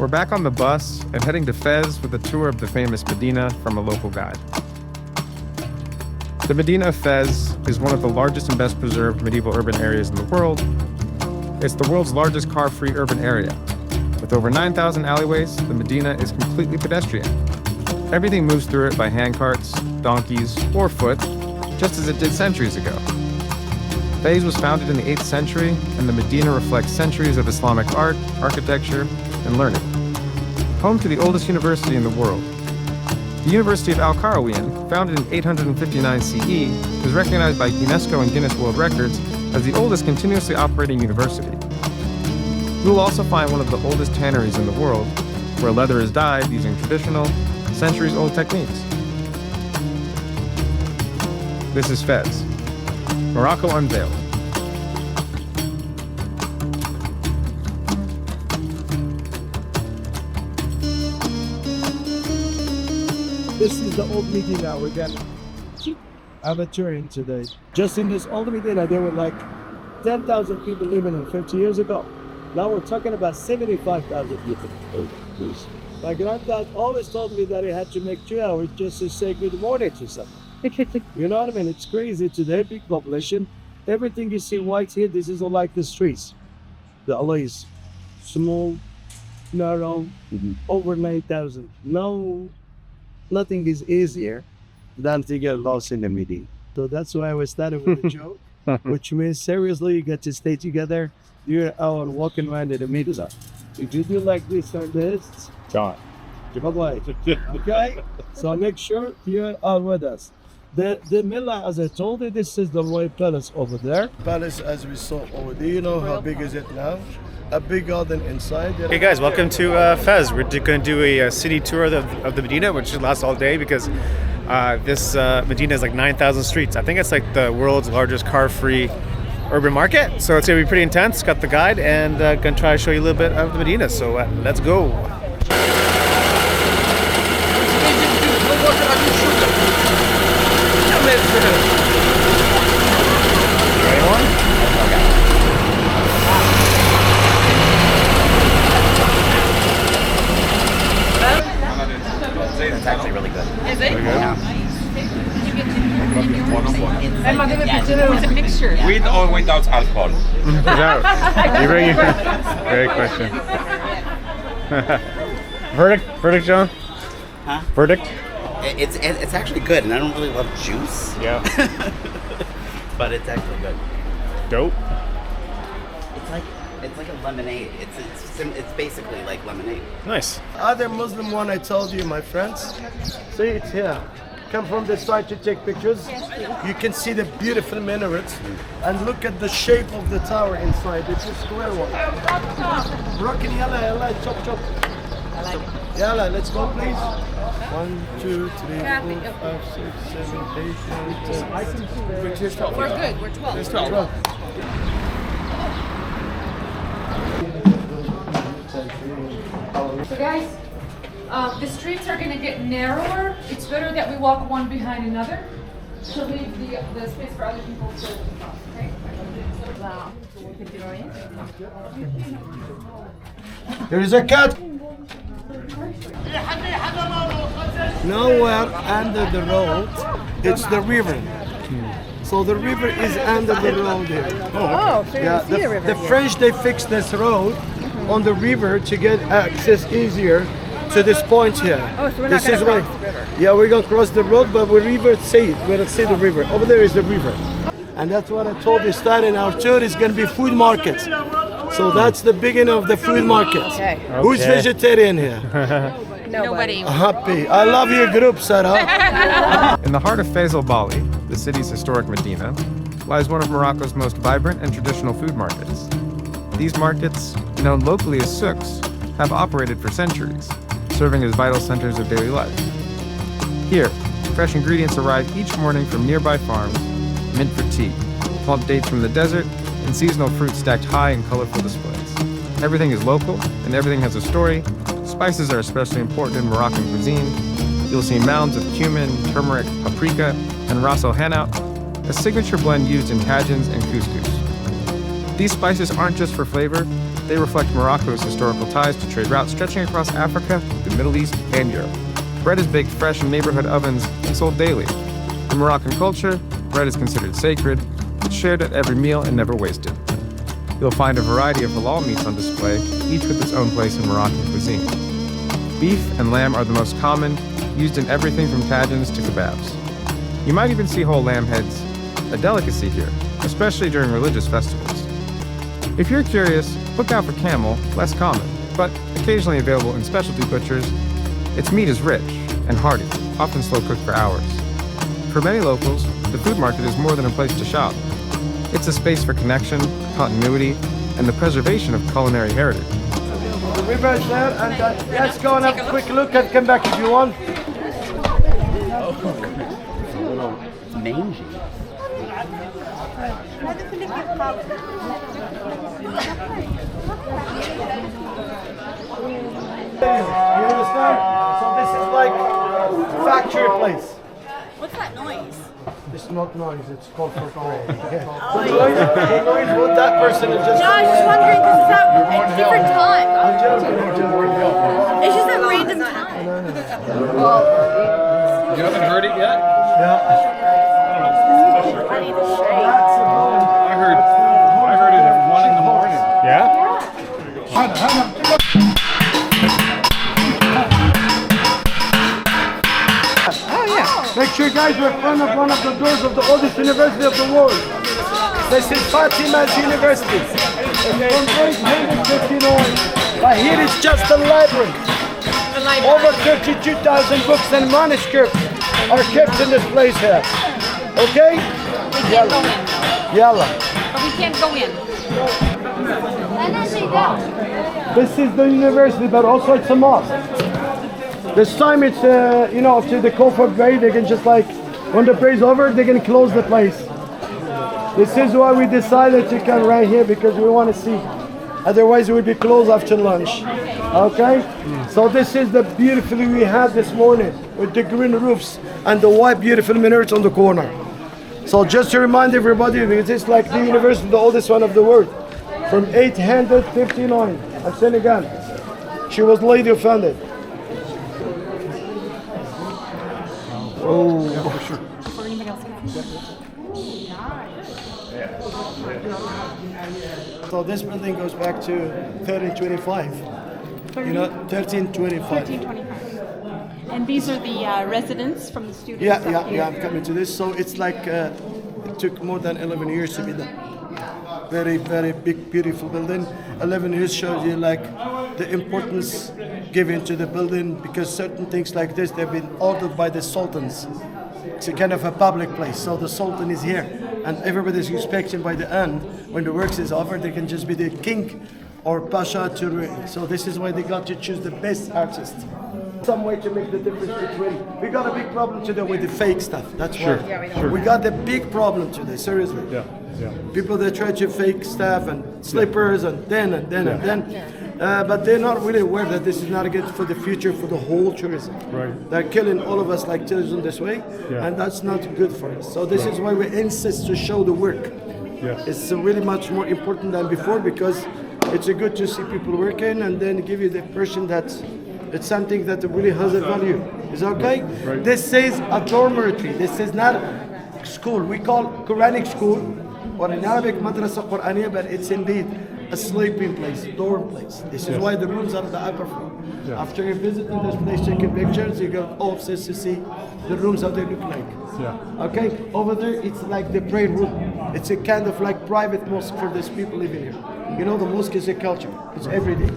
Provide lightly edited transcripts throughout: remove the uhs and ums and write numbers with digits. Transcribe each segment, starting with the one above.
We're back on the bus and heading to Fes with a tour of the famous Medina from a local guide. The Medina of Fes is one of the largest and best preserved medieval urban areas in the world. It's the world's largest car-free urban area. With over 9,000 alleyways, the Medina is completely pedestrian. Everything moves through it by handcarts, donkeys, or foot, just as it did centuries ago. Fes was founded in the 8th century, and the Medina reflects centuries of Islamic art, architecture, and learning. Home to the oldest university in the world. The University of Al-Qarawiyyin, founded in 859 CE, is recognized by UNESCO and Guinness World Records as the oldest continuously operating university. You will also find one of the oldest tanneries in the world, where leather is dyed using traditional, centuries-old techniques. This is Fes, Morocco Unveiled. This is the old Medina. We're gonna have a tour in today. Just in this old Medina, there were like 10,000 people living in 50 years ago. Now we're talking about 75,000 people. My granddad always told me that he had to make 2 hours just to say good morning to someone. You know what I mean? It's crazy today, big population. Everything you see white here, this is all like the streets. The alleys, small, narrow, over 9,000. Nothing is easier than to get lost in the Medina. So that's why we started with a joke, which means seriously, you get to stay together. You're out walking around in the Medina. If you do like this or this, John. bye-bye. Okay? So make sure you're out with us. The Milla, as I told you, this is the Royal Palace over there. Palace, as we saw over there, you know how big is it now? A big garden inside. Hey guys, welcome to Fes. We're going to do a city tour of the Medina, which should last all day because this Medina is like 9,000 streets. I think it's like the world's largest car-free urban market. So it's going to be pretty intense. Got the guide and going to try to show you a little bit of the Medina. So let's go. It's actually really good. Is it? Yeah. It's a mixture. With or without alcohol? You bring your great question. Verdict, John? Huh? Verdict? It's actually good, and I don't really love juice. Yeah. But it's actually good. Dope. It's like a lemonade. It's basically like lemonade. Nice. Other Muslim one I told you, my friends. See, it's here. Come from this side to take pictures. You can see the beautiful minarets and look at the shape of the tower inside. It's a square one. Broken, yalla, chop, chop. I like it. Yalla, let's go, please. 1, 2, 3, 4, 5, 6, 7, 8, 9, 10. We're good. We're 12. There's 12. So guys, the streets are going to get narrower. It's better that we walk one behind another to leave the space for other people to cross, okay? Wow. There is a cat. Nowhere under the road, it's the river. So the river is under the road here. Oh, so Yeah, the French, they fixed this road on the river to get access easier to this point here. Oh, so we're this not is gonna why. cross the river. Yeah, we're gonna cross the road, but we don't see the river. Over there is the river. And that's what I told you, starting our tour is gonna be food markets. So that's the beginning of the food markets. Okay. Who's vegetarian here? Nobody. Happy. I love your group, Sarah. In the heart of Fes el-Bali, the city's historic Medina, lies one of Morocco's most vibrant and traditional food markets. These markets, known locally as souks, have operated for centuries, serving as vital centers of daily life. Here, fresh ingredients arrive each morning from nearby farms, mint for tea, plump dates from the desert, and seasonal fruit stacked high in colorful displays. Everything is local, and everything has a story. Spices are especially important in Moroccan cuisine. You'll see mounds of cumin, turmeric, paprika, and ras el hanout, a signature blend used in tagines and couscous. These spices aren't just for flavor, They reflect Morocco's historical ties to trade routes stretching across Africa, the Middle East, and Europe. Bread is baked fresh in neighborhood ovens and sold daily. In Moroccan culture, bread is considered sacred. It's shared at every meal and never wasted. You'll find a variety of halal meats on display, each with its own place in Moroccan cuisine. Beef and lamb are the most common, used in everything from tagines to kebabs. You might even see whole lamb heads, a delicacy here, especially during religious festivals. If you're curious, look out for camel, less common, but occasionally available in specialty butchers. Its meat is rich and hearty, often slow cooked for hours. For many locals, the food market is more than a place to shop. It's a space for connection, continuity, and the preservation of culinary heritage. The river is there, and let's go and have a quick look and come back if you want. It's a little mangy. You understand? So this is like factory place. What's that noise? It's not noise, it's called for parade. The noise what that person is just... No, I was just wondering because it's at different times. I'm joking. It's just at random times. You haven't heard it yet? Yeah. I need a shade. I heard it at 1 in the morning. Yeah? Make sure guys we're in front of one of the doors of the oldest university of the world. This is Fatima's University. It's from 859. But here is just the library. Over 32,000 books and manuscripts are kept in this place here. Okay? We can't go in. Yalla. But we can't go in. This is the university, but also it's a mosque. This time it's, after the call for prayer, they can just like, when the prayer is over, they can close the place. This is why we decided to come right here, because we want to see. Otherwise it would be closed after lunch. Okay? So this is the beautiful we had this morning, with the green roofs and the white beautiful minarets on the corner. So just to remind everybody, this is like the university, the oldest one of the world. From 859, I'm saying again. She was lady offended. Oh. Yeah, for sure. So this building goes back to 1325. 1325. 1325. And these are the residents from the students? Yeah, I'm coming to this. So it's like, it took more than 11 years to be done. Very, very big, beautiful building. 11 years shows you like the importance given to the building, because certain things like this, they've been ordered by the sultans. It's a kind of a public place, so the sultan is here, and everybody's expecting by the end, when the works is over, they can just be the king or pasha to. So this is why they got to choose the best artist. Some way to make the difference between. We got a big problem today with the fake stuff. That's why. We got the big problem today. Seriously. Yeah. People that try to fake stuff and slippers and then. But they're not really aware that this is not good for the future for the whole tourism. Right. They're killing all of us like tourism this way, and that's not good for us. So this is why we insist to show the work. Yes. It's really much more important than before, because it's good to see people working and then give you the impression that it's something that really has a value. Is okay? Right. This says a dormitory. This is not school. We call Quranic school or in Arabic madrasa Qur'aniyya, but it's indeed a sleeping place, dorm place. This is why the rooms are the upper floor. Yeah. After you visit in this place, taking pictures, you go upstairs to see the rooms, how they look like. Yeah. Okay, over there it's like the prayer room. It's a kind of like private mosque for these people living here. You know, the mosque is a culture. It's every day.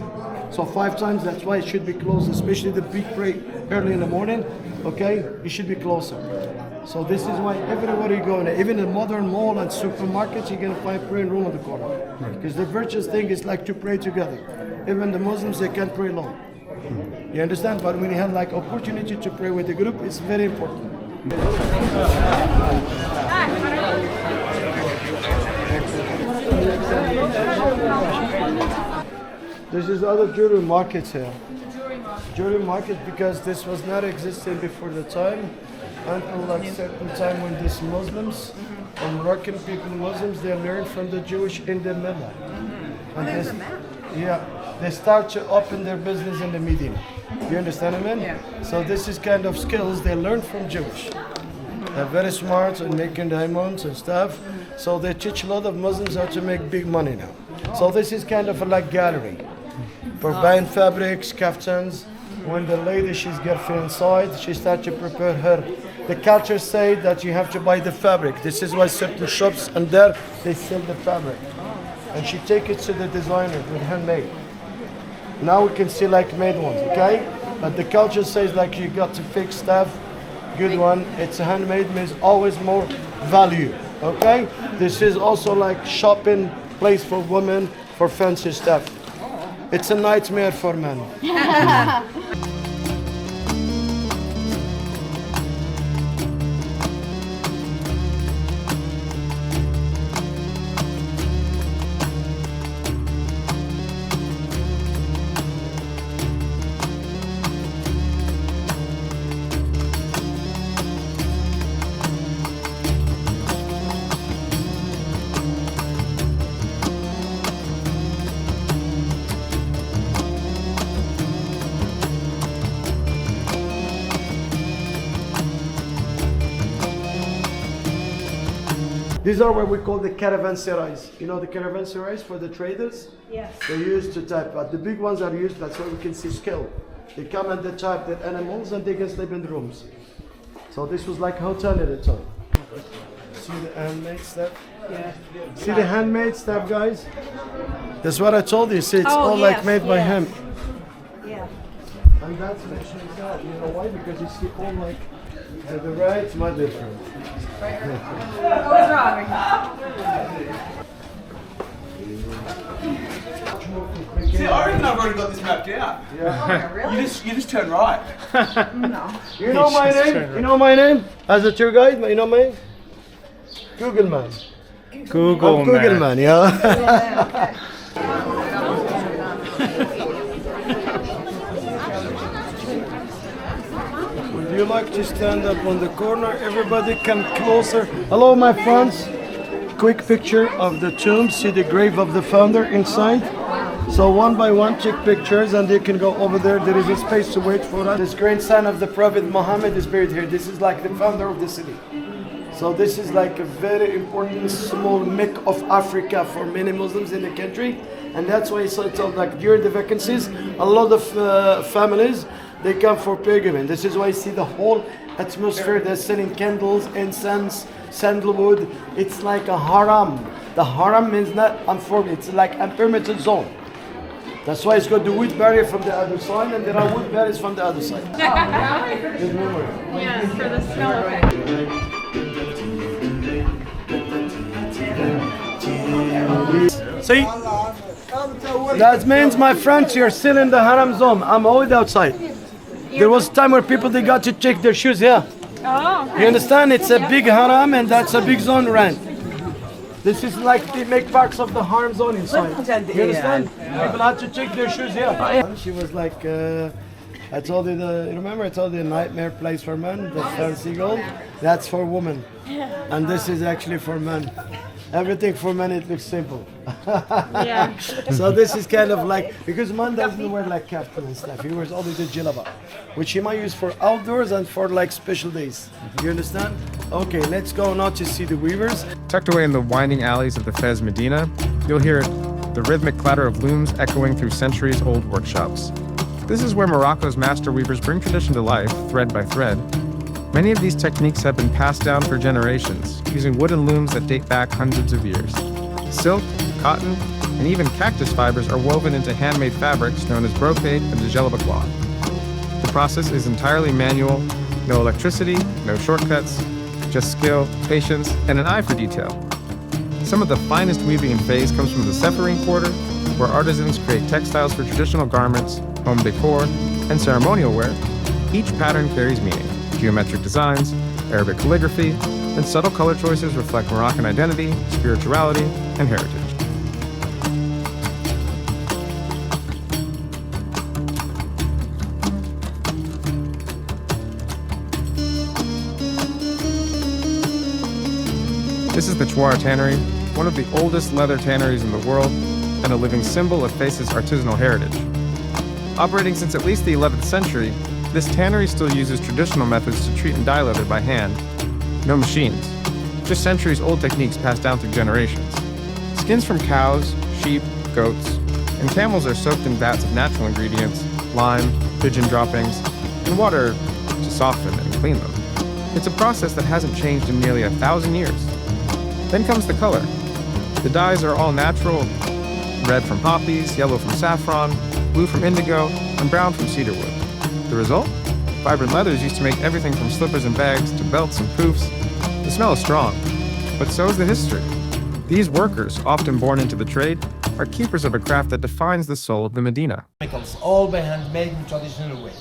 So 5 times, that's why it should be closed, especially the big prayer early in the morning. Okay, it should be closer. So this is why everywhere you go, even in modern mall and supermarkets, you're gonna find prayer room on the corner. Because the virtuous thing is like to pray together. Even the Muslims, they can't pray alone. You understand? But when you have like opportunity to pray with the group, it's very important. This is other jewelry markets here. Jewelry market, because this was not existing before the time, until like certain time when these Muslims or Moroccan people, Muslims, they learned from the Jewish in the Millah. And There's a map. Yeah, they start to open their business in the Medina. You understand what I mean? Yeah. So this is kind of skills they learn from Jewish. They're very smart in making diamonds and stuff. So they teach a lot of Muslims how to make big money now. So this is kind of like gallery for buying fabrics, kaftans. When the lady she's getting inside, she starts to prepare her. The culture say that you have to buy the fabric. This is why certain shops and there they sell the fabric. And she take it to the designer with handmade. Now we can see like made ones, okay? But the culture says like you got to fix stuff, good one. It's handmade means always more value, okay? This is also like shopping place for women for fancy stuff. It's a nightmare for men. These are what we call the caravanserais. You know the caravanserais for the traders? Yes. They used to type, but the big ones are used, that's why we can see skill. They come and they type their animals and they can sleep in the rooms. So this was like hotel at the time. See the handmade stuff? Yeah. See the handmade stuff, guys? That's what I told you. See, it's Oh, all yes, like made by yes. him. Yeah. And that's mentioned that. You know why? Because you see all like to the right, it's much different. What's wrong? See, I reckon I've already got this mapped out. Yeah. Really? You just turn right. No. You know my Just name? turn You know my name? As a tour guide, you know my name? Google Man. Google, I'm Google Man, yeah. Yeah, okay. Would you like to stand up on the corner? Everybody come closer. Hello, my friends. Quick picture of the tomb. See the grave of the founder inside. So one by one, take pictures, and you can go over there. There is a space to wait for us. This grandson of the Prophet Muhammad is buried here. This is like the founder of the city. So this is like a very important small Mecca of Africa for many Muslims in the country, and that's why it's told like during the vacancies, a lot of families they come for pilgrimage. This is why you see the whole atmosphere. They're selling candles, incense, sandalwood. It's like a haram. The haram means not unfortunate. It's like a permitted zone. That's why it's got the wood barrier from the other side, and there are wood barriers from the other side. Good memory. Yeah, for the smell of it. See? That means, my friends, you're still in the haram zone. I'm always outside. There was a time where people, they got to check their shoes here. Oh. You understand? It's a big haram and that's a big zone rent. This is like they make parts of the haram zone inside. You understand? People had to check their shoes here. She was like, I told you you remember I told you the nightmare place for men, the fancy gold? That's for women. And this is actually for men. Everything for men, it looks simple. Yeah. So this is kind of like, because man doesn't wear like kaftan and stuff. He wears only the jilaba, which he might use for outdoors and for like special days. You understand? Okay, let's go now to see the weavers. Tucked away in the winding alleys of the Fes Medina, you'll hear the rhythmic clatter of looms echoing through centuries-old workshops. This is where Morocco's master weavers bring tradition to life, thread by thread. Many of these techniques have been passed down for generations, using wooden looms that date back hundreds of years. Silk, cotton, and even cactus fibers are woven into handmade fabrics known as brocade and djellaba cloth. The process is entirely manual, no electricity, no shortcuts, just skill, patience, and an eye for detail. Some of the finest weaving in Fes comes from the Sepharine Quarter, where artisans create textiles for traditional garments, home decor, and ceremonial wear. Each pattern carries meaning. Geometric designs, Arabic calligraphy, and subtle color choices reflect Moroccan identity, spirituality, and heritage. This is the Chuar Tannery, one of the oldest leather tanneries in the world. and a living symbol of Fes's artisanal heritage. Operating since at least the 11th century, this tannery still uses traditional methods to treat and dye leather by hand. No machines, just centuries-old techniques passed down through generations. Skins from cows, sheep, goats, and camels are soaked in vats of natural ingredients, lime, pigeon droppings, and water to soften and clean them. It's a process that hasn't changed in nearly 1,000 years. Then comes the color. The dyes are all natural: red from poppies, yellow from saffron, blue from indigo, and brown from cedarwood. The result? Vibrant leathers used to make everything from slippers and bags to belts and poofs. The smell is strong, but so is the history. These workers, often born into the trade, are keepers of a craft that defines the soul of the Medina. Chemicals, all by hand made in traditional way.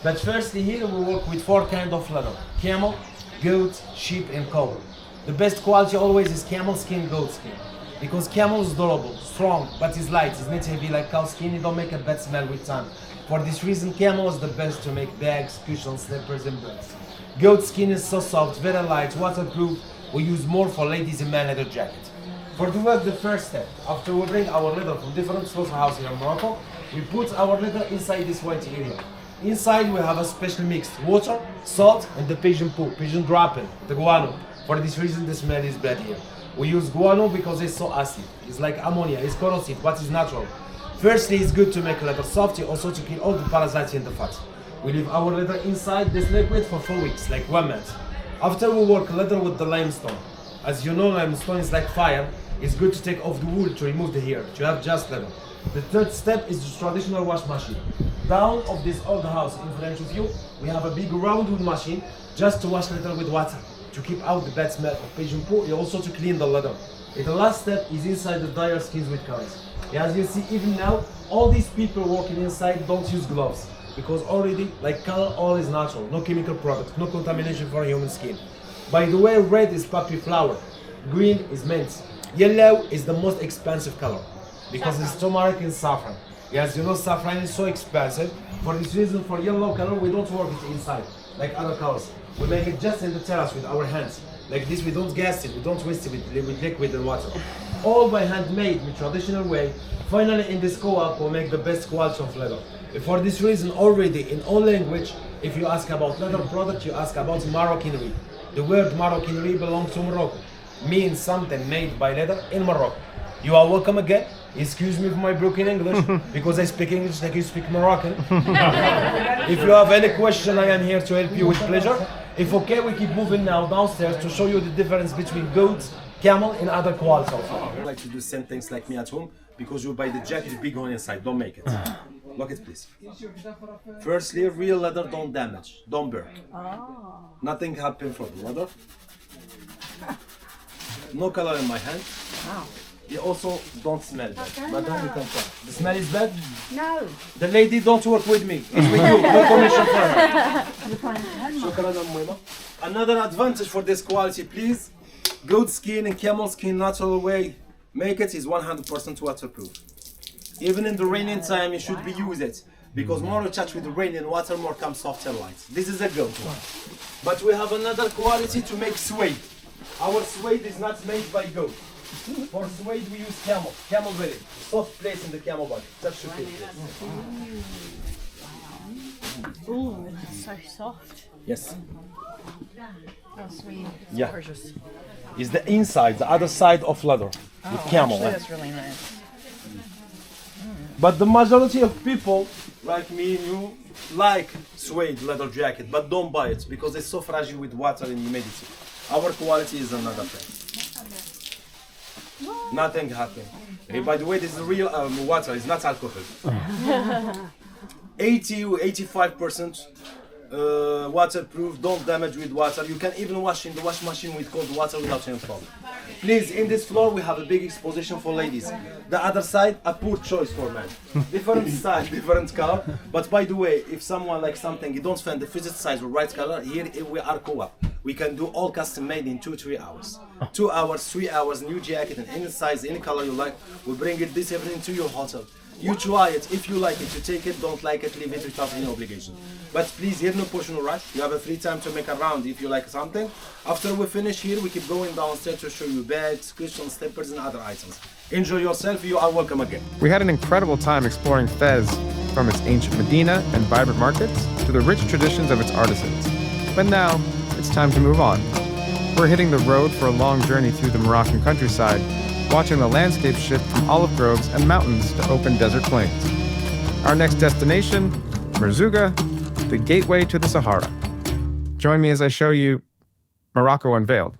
But firstly here we work with 4 kinds of leather: camel, goat, sheep and cow. The best quality always is camel skin, goat skin. Because camel is durable, strong, but it's light, it's not heavy like cow skin, it don't make a bad smell with time. For this reason camel is the best to make bags, cushions, slippers and belts. Goat skin is so soft, very light, waterproof. We use more for ladies and men leather jacket. For the work, the first step, after we bring our leather from different slaughterhouses here in Morocco, we put our leather inside this white area. Inside we have a special mix: water, salt and the pigeon poo, pigeon dropping, the guano. For this reason the smell is bad here. We use guano because it's so acid. It's like ammonia, it's corrosive, but it's natural. Firstly, it's good to make leather soft, also to kill all the parasites in the fat. We leave our leather inside this liquid for 4 weeks, like 1 month. After we work leather with the limestone. As you know, limestone is like fire. It's good to take off the wool to remove the hair, to have just leather. The third step is the traditional wash machine. Down of this old house in front of you, we have a big round wood machine just to wash leather with water, to keep out the bad smell of pigeon poo and also to clean the leather. And the last step is inside the dyer skins with colors. As you see, even now, all these people working inside don't use gloves because already, like color, all is natural, no chemical product, no contamination for human skin. By the way, red is poppy flower, green is mint, yellow is the most expensive color because it's turmeric and saffron. As you know, saffron is so expensive. For this reason, for yellow color, we don't work it inside like other colors. We make it just in the terrace with our hands. Like this, we don't gas it, we don't waste it with liquid and water. All by handmade in traditional way. Finally, in this co-op, we make the best quality of leather. And for this reason, already in all language, if you ask about leather product, you ask about Moroccanery. The word Moroccanery belongs to Morocco, means something made by leather in Morocco. You are welcome again. Excuse me for my broken English, because I speak English like you speak Moroccan. If you have any question, I am here to help you with pleasure. If okay, we keep moving now downstairs to show you the difference between goats, camel and other qualities. I like to do the same things like me at home, because you buy the jacket big on inside, don't make it. Look it please. Firstly, real leather don't damage, don't burn. Nothing happen for the leather. No color in my hand. You also don't smell bad. Madam, you can try. The smell is bad? No. The lady don't work with me. It's with you. No commission for her. Shukran, Amwema. Another advantage for this quality, please. Goat skin and camel skin natural way make it is 100% waterproof. Even in the raining time, you should be use it because more you touch with the rain and water, more comes soft and light. This is a goat one. But we have another quality to make suede. Our suede is not made by goat. For suede we use camel belly, soft place in the camel body. Touch your face. Ooh, it's so soft. Yes. Oh, sweet. It's Yeah. gorgeous. It's the inside, the other side of leather with camel. Actually, that's really nice. But the majority of people, like me and you, like suede leather jacket, but don't buy it because it's so fragile with water and humidity. Our quality is another thing. Nothing happened. By the way, this is real water, it's not alcohol. 80 or 85% waterproof, don't damage with water. You can even wash in the wash machine with cold water without any problem. Please, in this floor we have a big exposition for ladies. The other side, a poor choice for men. Different style, different color. But by the way, if someone likes something, you don't find the fitted size or right color, here we are co-op. We can do all custom made in 2-3 hours. 2 hours, 3 hours, new jacket in any size, any color you like. We bring it this evening to your hotel. You try it. If you like it, you take it. Don't like it, leave it without any obligation. But please, here no push, no rush. You have a free time to make a round if you like something. After we finish here, we keep going downstairs to show you bags, cushions, slippers, and other items. Enjoy yourself. You are welcome again. We had an incredible time exploring Fez, from its ancient Medina and vibrant markets to the rich traditions of its artisans. But now, it's time to move on. We're hitting the road for a long journey through the Moroccan countryside, watching the landscape shift from olive groves and mountains to open desert plains. Our next destination, Merzouga, the gateway to the Sahara. Join me as I show you Morocco Unveiled.